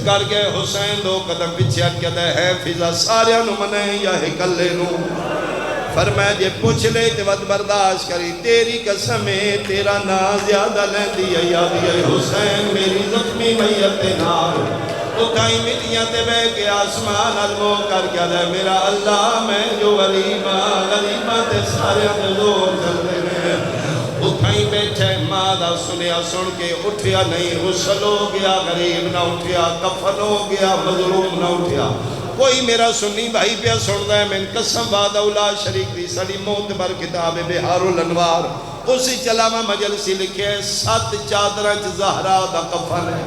کر گئے حسین دو قدم پیچھے کہتا ہے فضا سارے نو منے یا ہکلے نو فرمایا جے پوچھ لے تے ود برداشت کری تیری قسم ہے تیرا نا زیادہ لیندی ہے یاد ہے حسین میری زخمی میت نال اٹھائی مٹیاں تے بے کے آسمان علمو کر کے دے میرا اللہ میں جو غریبہ تے سارے زور چلتے ہیں اٹھائی بیٹھے مادہ سنیا سن کے اٹھیا نہیں غسل ہو گیا غریب نہ اٹھیا کفن ہو گیا مظلوم نہ اٹھیا کوئی میرا سنی بھائی پہ سندا ہے من قسم وعدہ اولا شریک دی سڑی معتبر کتاب بہار الانوار اسی چلامہ مجلسی لکھے 7 چادریں زہرا دا کفن ہے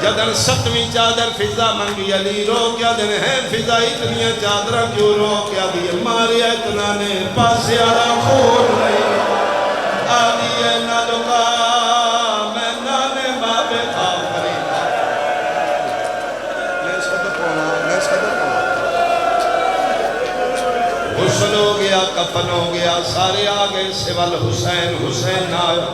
جدن 7ویں چادر فضا منگی علی رو کیا دن ہے فضا اتنی چادرہ کیوں رو کیا دیئے ماریا اتنا نے پاس آرہ خون نہیں آدیے نہ لکا میں نانے بابے آفری میں صدق ہونا غسل ہو گیا کفن ہو گیا سارے آگے سوال حسین نہ آیا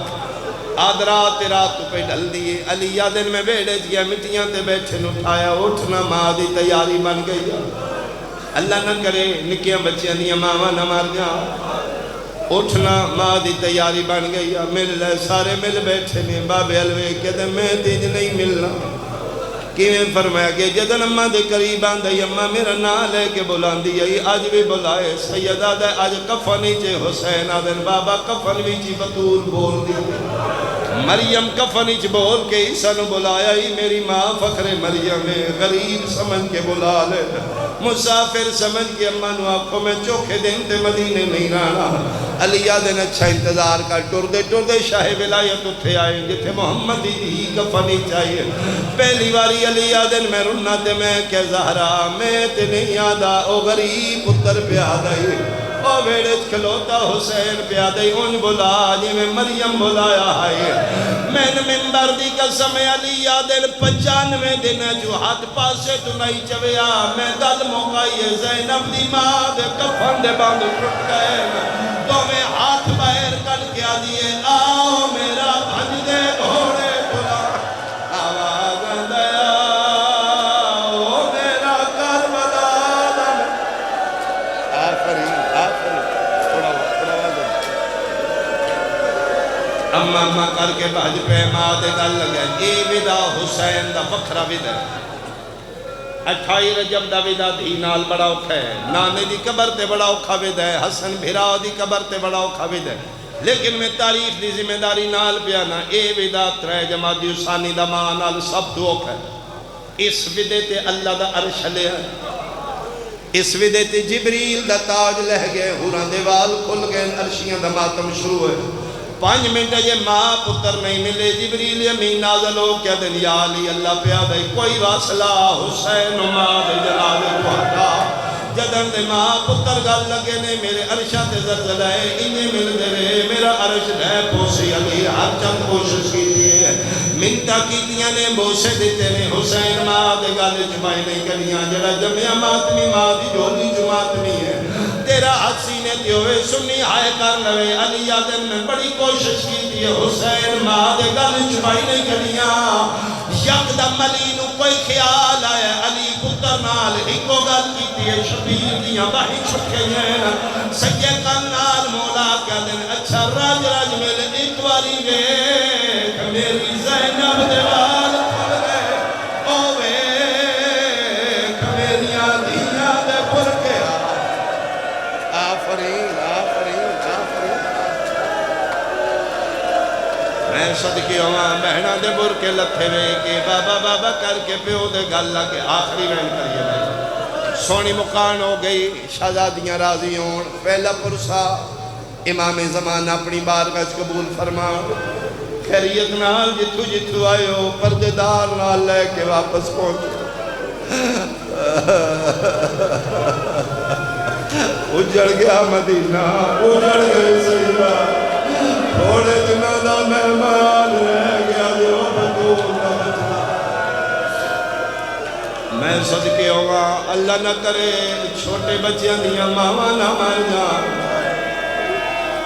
آدھرا رات پہ ڈھل دیئے علی دن میں بیڑے دیا مٹیاں تے بیٹھے اٹھایا اٹھنا ماں دی تیاری بن گئی اللہ نہ کرے نکیاں بچیاں دیا ماما نہ مار جا اٹھنا ماں دی تیاری بن گئی مل لے سارے مل بیٹھے نے بابے علوے کہتے میں تیج نہیں ملنا کیویں فرمایا کہ جدن اماں دے قریب آندھائی اماں میرا نا لے کے بلان دیئی آج بھی بلائے سیدہ دے آج کفنی چے حسین آدھن بابا کفنی چی بطور بول دیئی مریم کفنی چ بول کے عیسیٰ نو بلایا ہی میری ماں فخر مریم ہے غریب سمجھ کے بلا لے مسافر سمجھ کے اماں نو آنکھوں میں چوکھے دن تے مدینے نہیں رانا علی آدھن اچھا انتظار کر ٹر دے شاہ ولایت اٹھے آئے جتھے محمد ہی کفنی چاہیے پہلی باری علی آدھن میں رننا تے میں کہ زہرا میں تے نہیں آدھا او غریب پتر پیادہ ہی او بیڑے کھلوتا حسین پیادہ ان بلا جی میں مریم بلایا ہے میں نے ممبر دی قسم علی آدھر 95 دن جو ہاتھ پاسے تو نہیں چویا میں گل موقعی زینب دی ماں دے کفن دے باندھ ٹوٹ گئے تو میں ہاتھ باہر کر کے دیئے آؤ میرا بھج دے گھوڑے بلا آواز دیا او میرا کربلا آفرین اماں کر کے بھج پہ ماں دے گل لگے اے ودا حسین دا فخرہ ودا 28 رجب دا ودا دھی نال بڑا اوکھا ہے نانے دی قبر تے بڑا اوکھا ودا ہے حسن بھرا دی قبر تے بڑا اوکھا ودا ہے لیکن میں تاریخ دی ذمہ داری نال پیانا اے ودا 3 جمادی ثانی دا ماں نال سب تو اوکھا ہے اس ودے تے اللہ دا عرش لے ہے اس ودے تے جبریل دا تاج لہ گئے ہوران دے وال کھل گئے عرشیاں دا ماتم شروع ہے 5 منٹ یہ ماں پتر نہیں ملے جبریل امین نازل ہو کیا دن یا علی اللہ پیادہ کوئی واصلہ حسین و ماں دے جلال کو ہٹا جدن دے ماں پتر گل لگے نے میرے عرشہ تے زلزلہ ہے انہیں مل دے رہے میرا عرش ہے پوسی علی ہر چند کوشش کی دیئے منتہ کی دیا نے بوسے دیتے نے حسین ماں دے گل جمائی نہیں کریاں جڑا جمعہ ماتمی ماں دی جولی جماعتمی ہے تیرا حسینے دیوے سنی آئے کر لوے علی آدم میں بڑی کوشش کی دیئے حسین ماں دے گل جمائی نہیں کریاں یکدم علی نو کوئی خیال آیا علی پتر نال ہکو گل کی دیئے شبیر دیاں باہی چھکے ہیں سجے کنال مولا کیا دن اچھا راج راج ملے ایک واری ویک میری زینب دیوال کھل گئے او ویک میریاں دیاں دے پر کے آفرین میں صدقی ہوا بہنہ دے بر کے لتھے وے کہ بابا بابا کر کے پیو دے گل لگے آخری وین کریے میں سونی مکان ہو گئی شہزادیاں راضی ہون پہلا پرسا امام زمان اپنی بارگاہ قبول فرما خیریت نال جتھو آئے ہو پردیدار نال لے کے واپس پہنچے اجڑ گیا مدینہ اجڑ گئے سیدہ تھوڑے دنوں دا مہمان رہ گیا جو بطول نہ بچنا میں صدقے ہوگا اللہ نہ کرے چھوٹے بچیاں دیا ماما نہ مر جا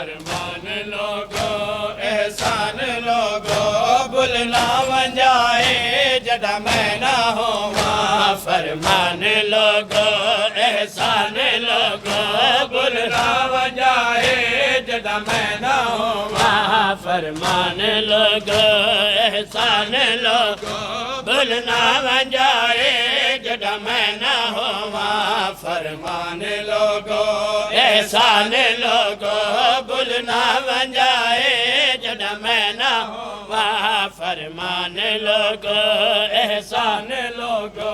فرمان لوگو احسان لوگو بھولنا ونجائے جڑا میں نہ ہوا فرمان لوگو احسان لوگو بھولنا ونجائے جڑا میں نہ ہوا فرمان لوگو احسان لوگو بھولنا ونجائے جڑا میں نہ ہوا فرمان لوگو احسان لوگو بھولنا ونجائے جڑا میں نہ ہوا فرمان لوگو احسان لوگو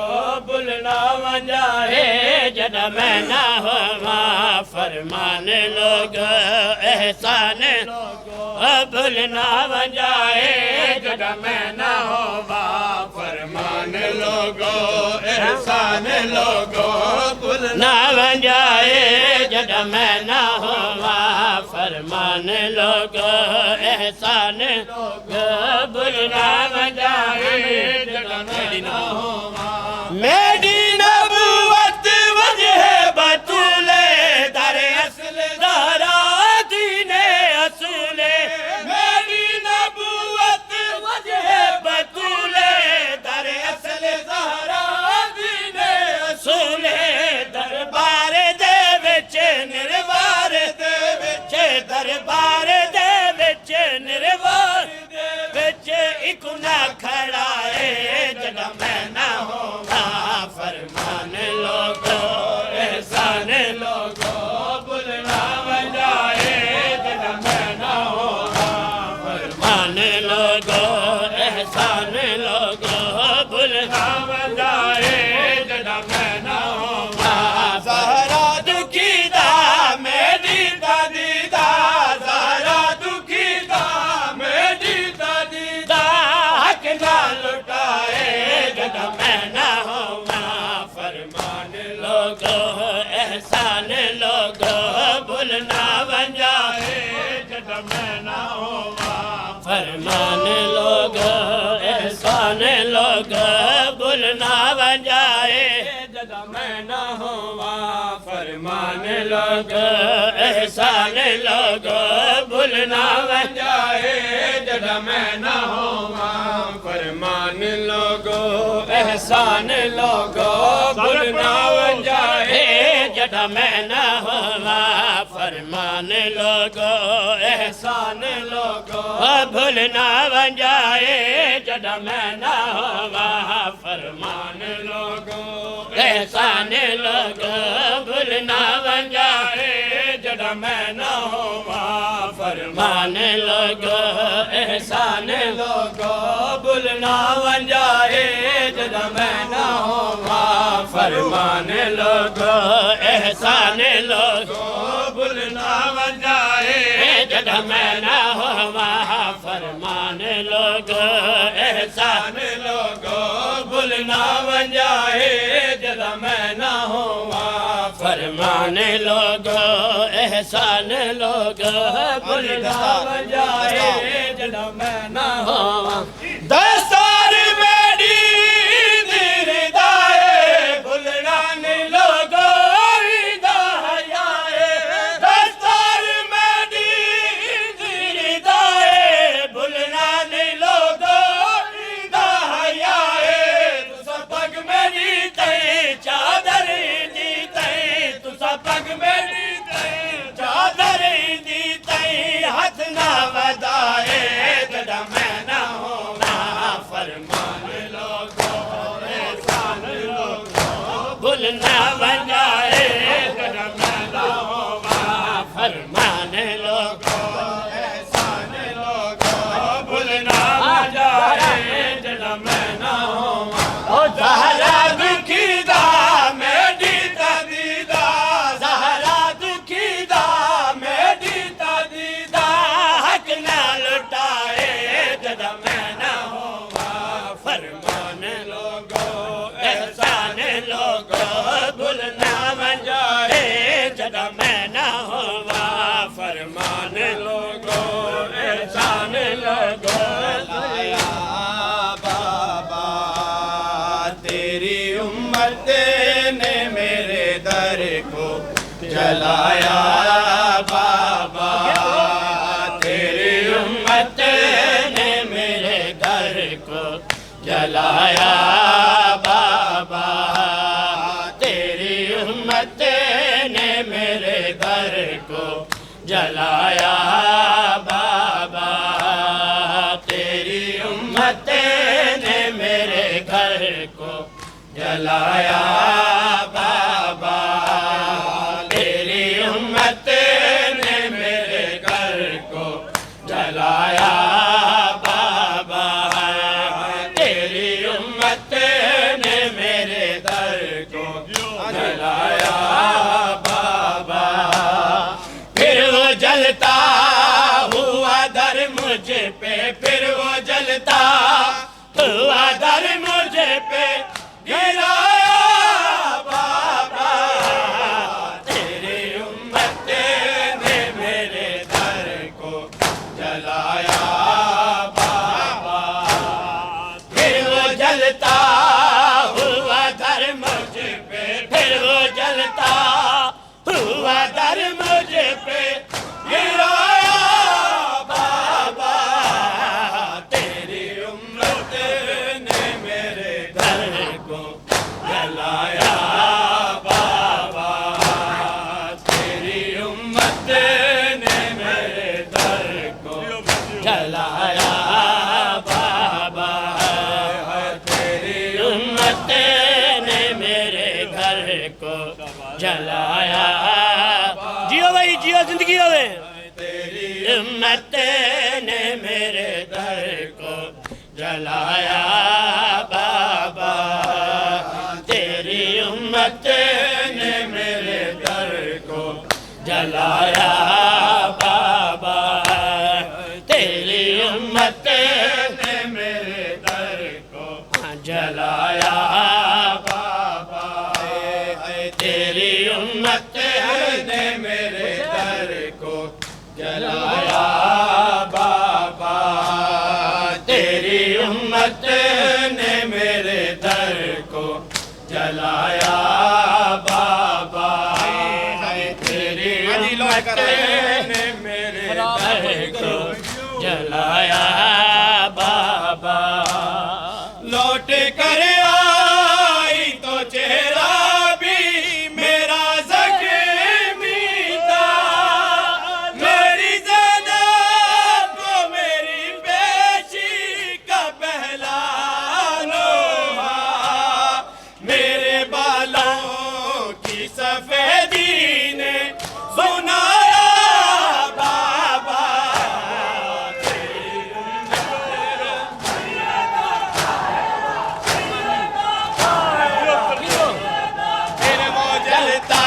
بھولنا ونجائے جڑا میں نہ ہوا فرمان لوگو احسان لوگو بھولنا ونجائے جڑا میں نہ ہوا فرمان لوگو احسان لوگو بھولنا ونجائے جڑا میں نہ ہوا فرمان لوگو احسان لوگو بھولنا ونجائے جڑا میں نہ ہوا میری نبوت وجہ بطول در اصل زہرا دین اصل میری نبوت وجہ بطول در اصل زہرا دین اصل دربار دے وچ نروار دے وچ دربار دے وچ نروار دے وچ ایک نہ کھڑا ہے جڑا میں نہ ہوگا فرمان لوگو احسان لوگو بھولنا ونجائے جڑا میں نہ ہوگا فرمان لوگو احسان لوگو بھولنا ونجائے جڑا میں نہ ہوگا زہرا دکھی دا میری دادی دا زہرا دکھی دا میری دادی دا حق نہ لٹائے جڑا میں نہ ہوگا فرمان لوگو احسان لوگو بھولنا ونجائے جڑا میں نہ ہوگا فرمان لوگو احسان لوگو بھولنا ونجائے جڑا میں نہ ہوا فرمان لوگو احسان لوگو بھولنا ونجائے جڑا میں نہ ہوا فرمان لوگو احسان لوگو بھولنا ونجائے جڑا میں نہ ہوا فرمان لوگو احسان لوگو بھولنا ونجائے جڑا میں نہ ہوا فرمان لوگو احسان لوگو بھولنا ونجائے جڑا میں نہ ہوا فرمان لوگو احسان لوگو بھولنا ونجائے جڑا میں نہ ہوا فرمان لوگو احسان لوگو بھولنا ونجائے جڑا میں نہ ہوا فرمان لوگو احسان لوگو بھولنا ونجائے جڑا میں نہ ہوا فرمان لوگو احسان لوگو بھولنا ونجائے جڑا میں نہ ہوا دستار میری دیر دائے بھولنا نہیں لوگو عیدہ حیائے دستار میری دیر دائے بھولنا نہیں لوگو عیدہ حیائے تو سب پگ میری تے چادر دی تے تو سب پگ میری تے چادر دی تے ہاتھ نہ ودائے جڑا میں نہ ہونا فرمان لوگو احسان لوگو بھولنا ونجائے جڑا میں نہ ہونا فرمان لوگو احسان لوگو بھولنا ونجائے جڑا میں نہ ہونا زہرا دکھی دا میری دادی دا زہرا دکھی دا میری دادی دا حق نہ لٹائے جڑا میں نہ ہوا فرمان لوگو احسان لوگو بھولنا ونجائے جڑا میں نہ ہوا فرمان لوگو احسان لوگو لایا بابا تیری امت نے میرے در کو جلایا بابا جلایا بابا تیری امت نے میرے گھر کو جلایا بابا تیری امت نے میرے گھر کو جلایا بابا تیری امت نے میرے گھر کو جلایا بابا تیری امت نے میرے گھر کو جلایا بابا پھر وہ جلتا ہوا در مجھ پہ پھر وہ جلتا ہوا در مجھ پہ گرایا بابا تیری امت نے میرے در کو جلایا بابا پھر وہ جلتا ہوا در مجھ پہ پھر وہ جلتا ہوا در مجھ پہ گرایا بابا تیری امت نے میرے گھر کو جلایا بابا تیری امت نے میرے گھر کو جلایا بابا تیری امت نے میرے گھر کو جلایا جیو بھائی جیو زندگی ہوئے تیری امت نے میرے گھر کو جلایا بابا تیری امت نے میرے گھر کو جلایا بابا تیری امت نے میرے گھر کو جلایا بابا تیری امت نے میرے گھر کو جلایا بابا تیری امت نے میرے در کو جلایا بابا تیری امت نے میرے در کو جلایا بابا لوٹ کر آئی تو چہرہ بھی میرا زخمی تھا میری زینب کو میری بیشی کا پہلا لوہا میرے بالوں کی سفیدی نے سنایا بابا پھر وہ جلتا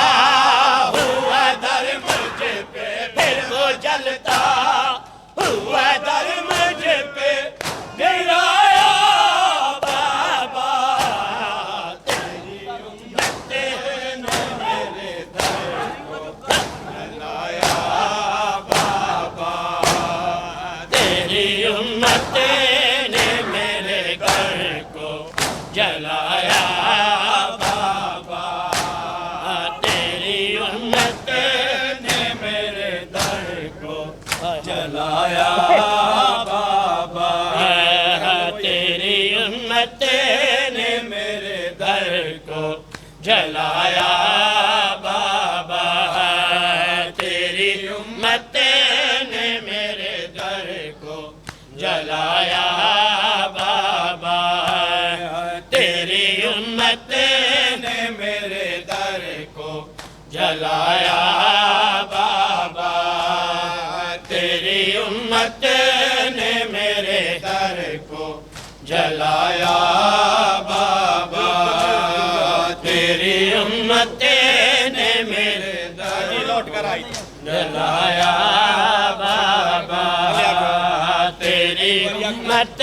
ہوا در مجھ پہ پھر وہ جلتا ہوا در مجھ پہ گرایا بابا تیری امت نے میرے در کو جلایا بابا تیری امت نے میرے گھر کو جلایا بابا تیری امت نے میرے در کو جلایا بابا تیری امت نے میرے در کو جلایا بابا تیری امت نے میرے در کو جلایا بابا تیری امت نے میرے در کو جلایا بابا تیری امت نے میرے در کو جلایا بابا تیری امت نے میرے در لوٹ کر آئی جلایا بابا تیری امت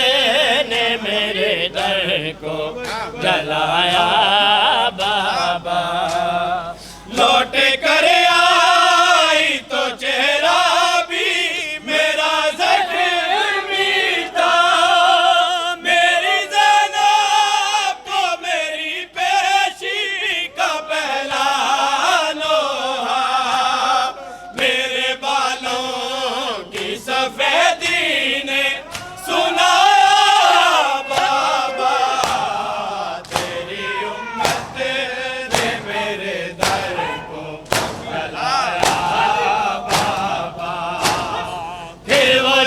نے میرے در کو جلایا بابا لوٹ کر آئی تو چہرہ بھی میرا زخمی تھا میری زینب کو میری پیشی کا پہلا لوہا میرے بالوں کی سفیدی نے سنایا بابا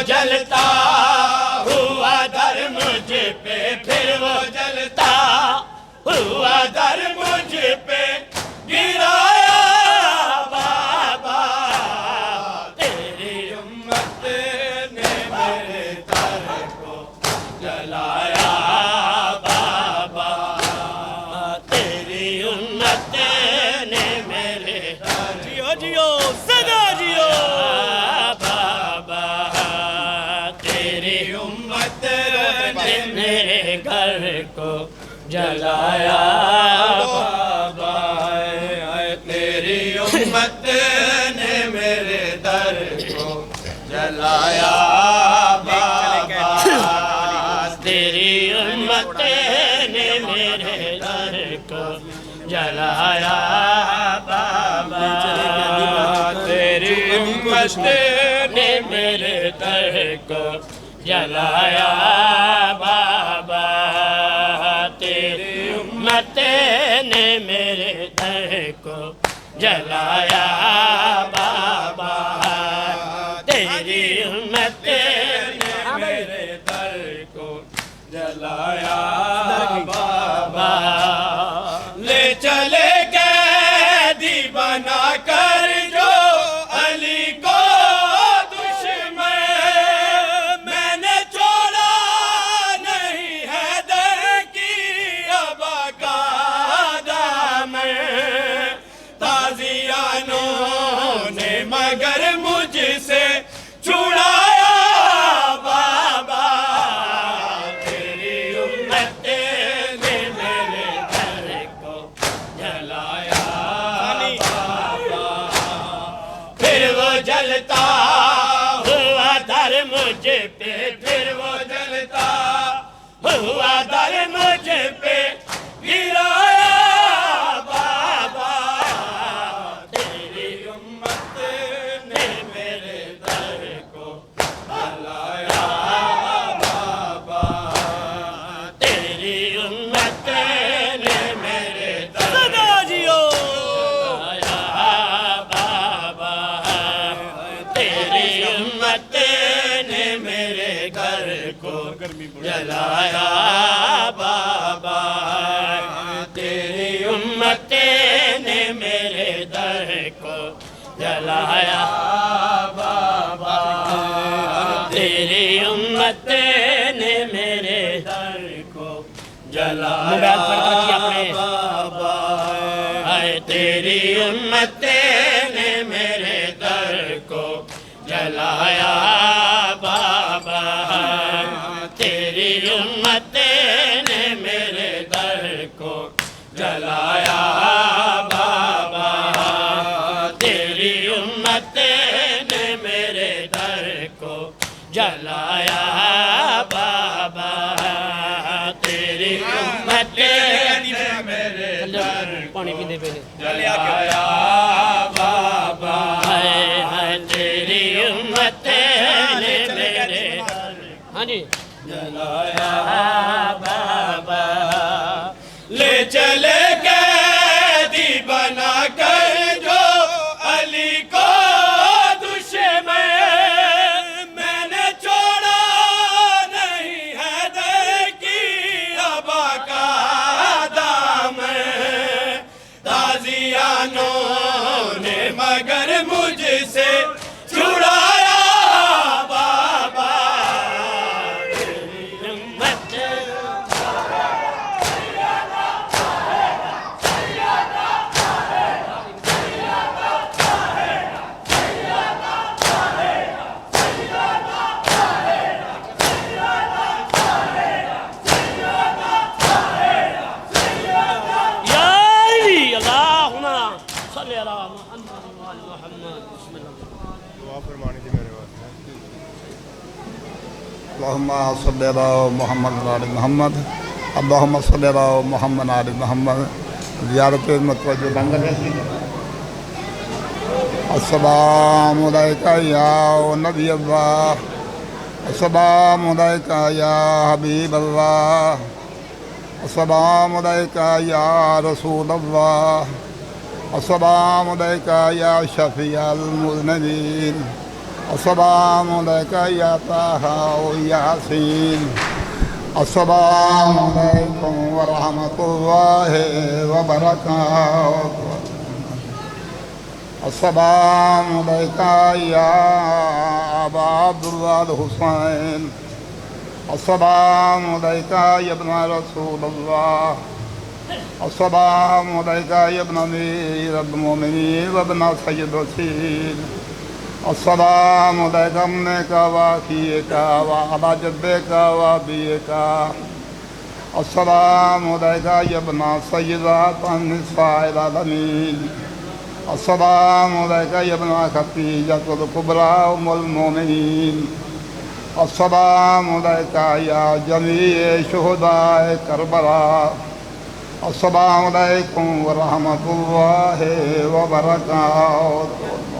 جلتا ہوا در مجھ پہ پھر وہ جلتا ہوا در مجھ پہ گرایا بابا تیری امت نے میرے در کو جلایا بابا تیری امت نے میرے جیو جیو سدا جیو بابا تیری امت نے میرے گھر کو جلایا بابا تیری امت نے میرے در کو جلایا بابا تیری امت نے میرے در کو جلایا بابا تیری امت نے میرے در کو جلایا بابا تیری امت نے میرے در کو جلایا بابا تیری امت نے میرے در کو جلایا بابا لے چلے قیدی بنا کر جو علی کو دشمن میں نے چھوڑا نہیں ہے در کی ابا کا دامن تازیانوں نے مگر مجھ سے چھڑایا بابا تیری امت نے میرے در کو جلایا بابا پھر وہ جلتا ہوا در مجھ پہ پھر وہ جلتا ہوا در مجھ پہ گرایا بابا تیری امت نے میرے در کو جلایا بابا تیری امت نے میرے در کو جلایا بابا تیری امت نے میرے گھر کو جلایا بابا تیری امت نے میرے در کو جلایا بابا تیری امت نے میرے در کو جلایا بابا تیری امت نے میرے در کو جلایا بابا تیری امت نے میرے در کو جلایا بابا تیری امت نے میرے در کو جلایا بابا تیری امت نے میرے در پانی پیندے پہلے جلایا بابا تیری امت نے میرے ہاں جی جلایا بابا لے چلے قیدی بنا کر جو علی کو دشمن میں نے چھوڑا نہیں ہے در کی ابا کا دامن تازیانوں نے مگر مجھ سے چھڑایا بابا تیری امت اللہم صلی علی محمد وعلی محمد اللہم صلی علی محمد وعلی محمد زیارت متوجہ بنگلہ السلام علیکہ یا نبی اللہ السلام علیکہ یا حبیب اللہ السلام علیکہ یا رسول اللہ السلام علیکہ یا شفیع المذنبین السلام علیکہ یا طٰہٰ و یاسین السلام علیکم ورحمۃ اللہ وبرکاتہ السلام علیکہ یا ابا عبداللہ الحسین السلام علیکہ یا ابن رسول اللہ السلام علیکہ یا ابن امیر المومنین وابن سید الرسول السلام علیکہ ابن کا واقعی کا وعلا جدے کا وابی کا السلام علیکہ یا ابن سیدات النساء العالمین السلام علیکہ یا ابن خدیجۃ الکبریٰ ام المومنین السلام علیکہ یا جمیع شہداء کربلا السلام علیکم ورحمۃ اللہ وبرکاتہ